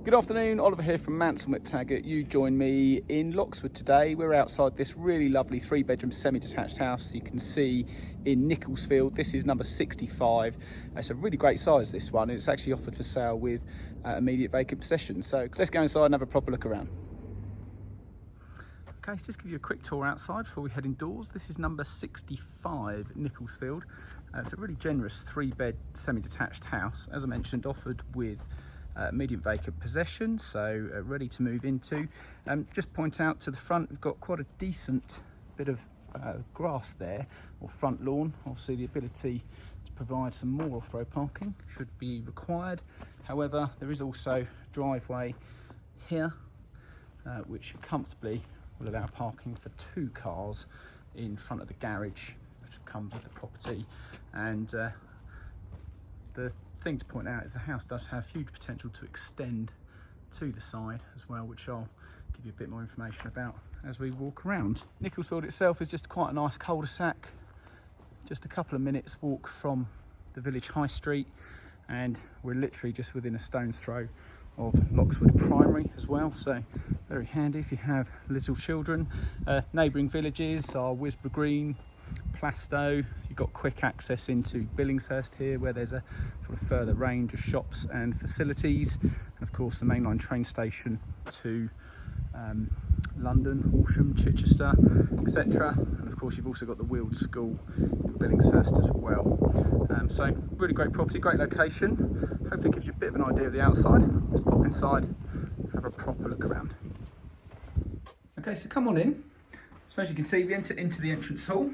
Good afternoon, Oliver here from Mansell McTaggart. You join me in Loxwood today. We're outside this really lovely 3-bedroom semi-detached house you can see in Nicholsfield. This is number 65. It's a really great size, this one. It's actually offered for sale with immediate vacant possession. So let's go inside and have a proper look around. Okay, so just give you a quick tour outside before we head indoors. This is number 65 Nicholsfield. It's a really generous 3-bed semi-detached house, as I mentioned, offered with medium vacant possession, so ready to move into. Just point out to the front, we've got quite a decent bit of grass there, or front lawn. Obviously the ability to provide some more off-road parking should be required. However, there is also a driveway here which comfortably will allow parking for 2 cars in front of the garage which comes with the property. And the thing to point out is the house does have huge potential to extend to the side as well, which I'll give you a bit more information about as we walk around. Nicholsfield itself is just quite a nice cul-de-sac, just a couple of minutes walk from the village high street, and we're literally just within a stone's throw of Loxwood Primary as well, so very handy if you have little children. Neighbouring villages are Wisborough Green, Plastow. You've got quick access into Billingshurst here, where there's a sort of further range of shops and facilities, and of course the mainline train station to London, Horsham, Chichester, etc. And of course you've also got the Weald School in Billingshurst as well. So really great property, great location. Hopefully it gives you a bit of an idea of the outside. Let's pop inside, have a proper look around. Okay, so come on in. So as you can see, we enter into the entrance hall.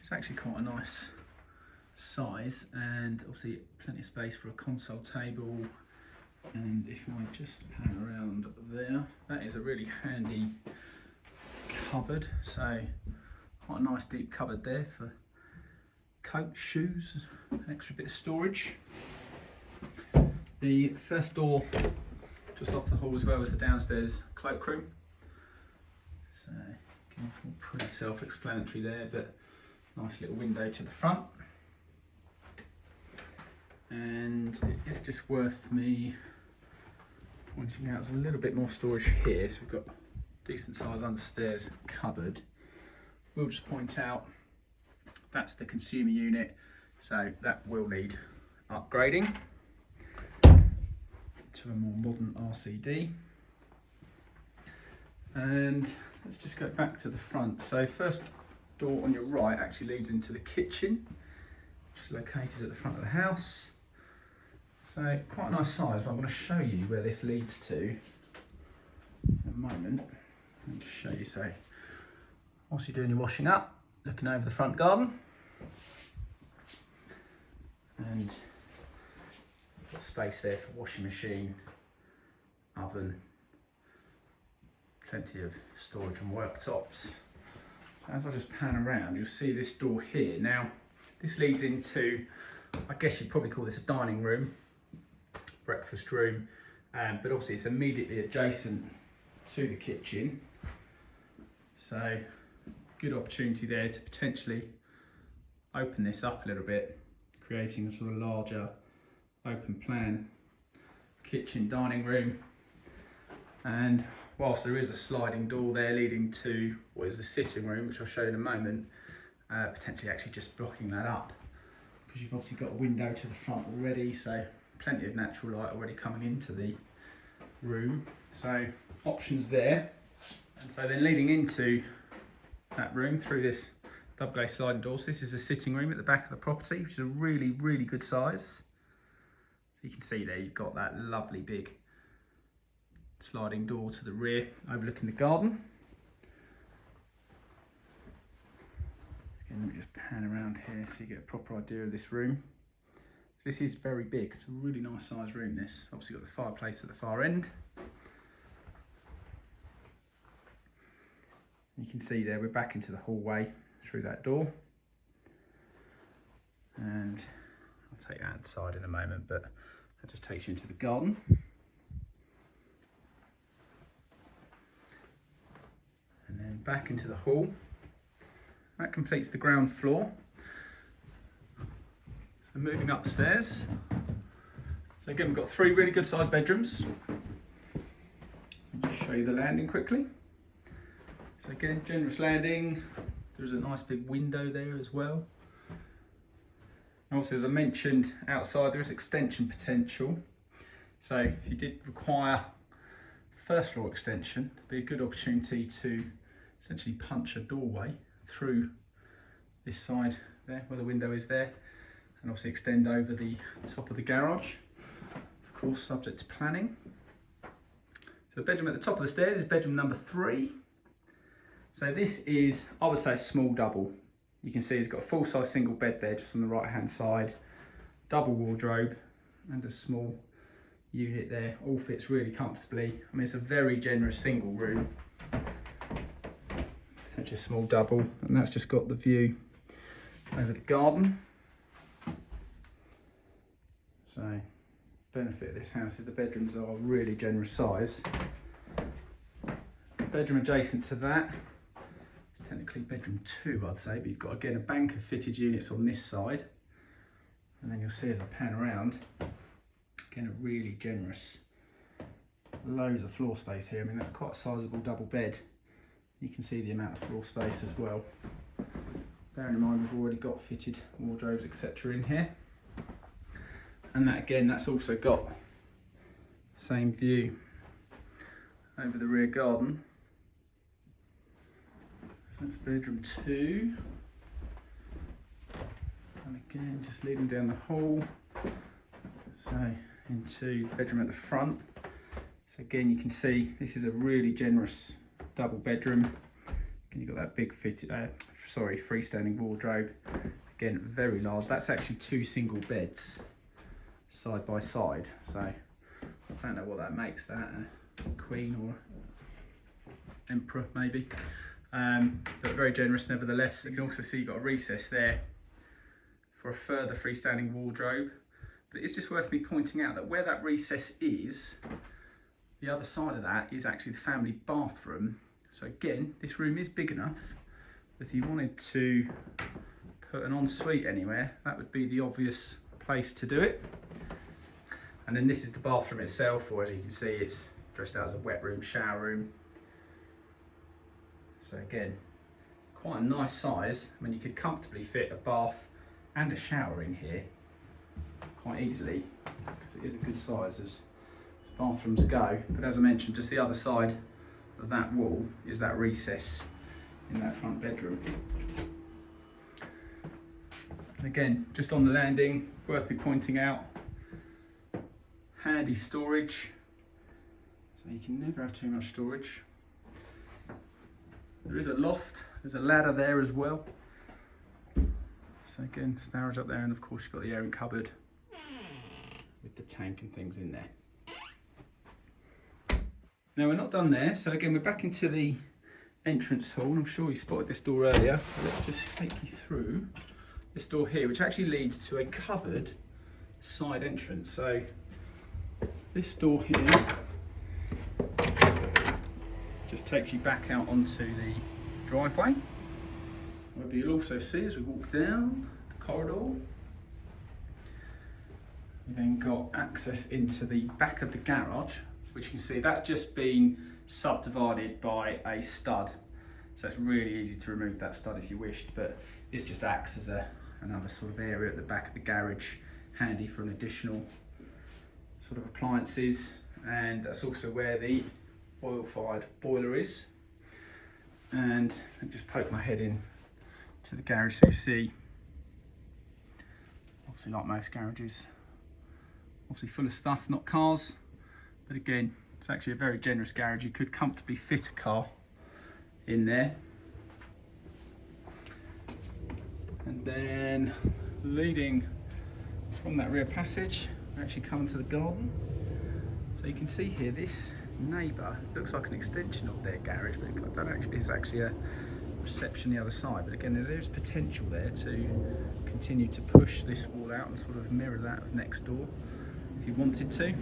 It's actually quite a nice size, and obviously plenty of space for a console table. And if I just pan around there, that is a really handy cupboard. So quite a nice deep cupboard there for coats, shoes, an extra bit of storage. The first door just off the hall as well as the downstairs cloakroom. So pretty self-explanatory there, but nice little window to the front. And it's just worth me pointing out there's a little bit more storage here. So we've got decent size understairs cupboard. We'll just point out that's the consumer unit, so that will need upgrading to a more modern RCD. And let's just go back to the front. So first door on your right actually leads into the kitchen, which is located at the front of the house. So quite a nice size, but I'm going to show you where this leads to in a moment. Let me just show you. So whilst you're doing your washing up, looking over the front garden, and got space there for washing machine, oven, plenty of storage and worktops. As I just pan around, you'll see this door here. Now, this leads into, I guess you'd probably call this a dining room, breakfast room, but obviously it's immediately adjacent to the kitchen. So, good opportunity there to potentially open this up a little bit, creating a sort of larger open plan kitchen dining room. And whilst there is a sliding door there leading to what is the sitting room, which I'll show you in a moment, potentially actually just blocking that up, because you've obviously got a window to the front already, so plenty of natural light already coming into the room. So options there. And so then leading into that room through this double glazed sliding door. So this is the sitting room at the back of the property, which is a really, really good size. So you can see there you've got that lovely big sliding door to the rear overlooking the garden. Again, let me just pan around here so you get a proper idea of this room. So this is very big, it's a really nice size room this. Obviously got the fireplace at the far end. You can see there we're back into the hallway through that door. And I'll take that inside in a moment, but that just takes you into the garden. And then back into the hall. That completes the ground floor. So moving upstairs, there's So again, we've got 3 really good sized bedrooms. I'll just show you the landing quickly. So again, generous landing. There's a nice big window there as well. Also, as I mentioned, outside there is extension potential. So if you did require first floor extension, it'd be a good opportunity to essentially punch a doorway through this side there, where the window is there, and obviously extend over the top of the garage. Of course, subject to planning. So the bedroom at the top of the stairs is bedroom number 3. So this is, I would say, small double. You can see it's got a full-size single bed there just on the right-hand side, double wardrobe, and a small unit there. All fits really comfortably. I mean, it's a very generous single room. Essentially a small double, and that's just got the view over the garden. So, benefit of this house is the bedrooms are really generous size. The bedroom adjacent to that, technically bedroom 2 I'd say, but you've got again a bank of fitted units on this side, and then you'll see as I pan around, again a really generous, loads of floor space here. I mean, that's quite a sizable double bed. You can see the amount of floor space as well. Bearing in mind we've already got fitted wardrobes etc in here, and that again, that's also got the same view over the rear garden. That's bedroom 2, and again just leading down the hall, so into the bedroom at the front. So again, you can see this is a really generous double bedroom. Again, you've got that big freestanding wardrobe. Again, very large. That's actually 2 single beds side by side. So I don't know what that makes that, a queen or emperor maybe. But very generous nevertheless. You can also see you've got a recess there for a further freestanding wardrobe. But it's just worth me pointing out that where that recess is, the other side of that is actually the family bathroom. So again, this room is big enough that if you wanted to put an ensuite anywhere, that would be the obvious place to do it. And then this is the bathroom itself, or as you can see, it's dressed out as a wet room, shower room. So again, quite a nice size. I mean, you could comfortably fit a bath and a shower in here quite easily, because it is a good size as bathrooms go. But as I mentioned, just the other side of that wall is that recess in that front bedroom. And again, just on the landing, worth me pointing out, handy storage. So you can never have too much storage. There is a loft, there's a ladder there as well. So again, storage up there, and of course you've got the airing cupboard with the tank and things in there. Now we're not done there, so again we're back into the entrance hall. I'm sure you spotted this door earlier, so let's just take you through this door here, which actually leads to a covered side entrance. So this door here just takes you back out onto the driveway. What you'll also see as we walk down the corridor, you then got access into the back of the garage, which you can see that's just been subdivided by a stud. So it's really easy to remove that stud if you wished, but this just acts as another sort of area at the back of the garage, handy for an additional sort of appliances. And that's also where the oil-fired boiler is. And I just poke my head in to the garage, so you see, obviously like most garages, obviously full of stuff, not cars, but again, it's actually a very generous garage. You could comfortably fit a car in there. And then leading from that rear passage, we're actually coming to the garden. So you can see here, this neighbour looks like an extension of their garage, but that actually is actually a reception the other side. But again, there's potential there to continue to push this wall out and sort of mirror that of next door if you wanted to.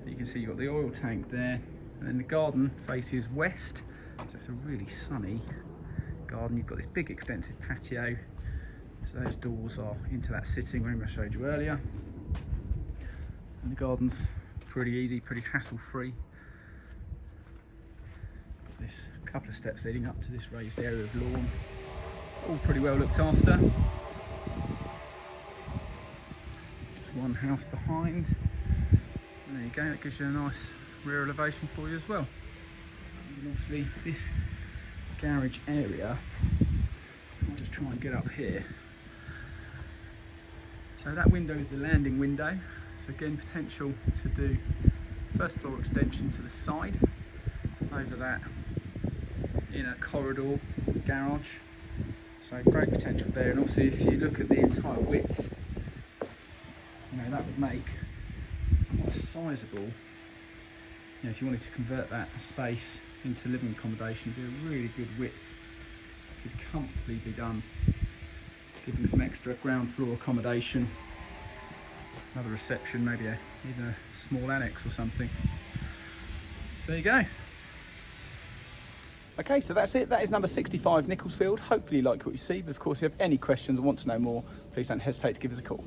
You can see you've got the oil tank there, and then the garden faces west, so it's a really sunny garden. You've got this big extensive patio, So those doors are into that sitting room I showed you earlier. And the garden's pretty easy, pretty hassle-free. Got this couple of steps leading up to this raised area of lawn. All pretty well looked after. Just one house behind. And there you go, that gives you a nice rear elevation for you as well. And obviously this garage area, I'll just try and get up here. So that window is the landing window. So again, potential to do first floor extension to the side, over that inner corridor garage. So great potential there, and obviously if you look at the entire width, you know, that would make quite sizable. You know, if you wanted to convert that space into living accommodation, it'd be a really good width. Could comfortably be done, giving some extra ground floor accommodation, another reception, maybe even a small annex or something. There you go. Okay, so that's it. That is number 65 Nicholsfield. Hopefully you like what you see, but of course if you have any questions or want to know more, please don't hesitate to give us a call.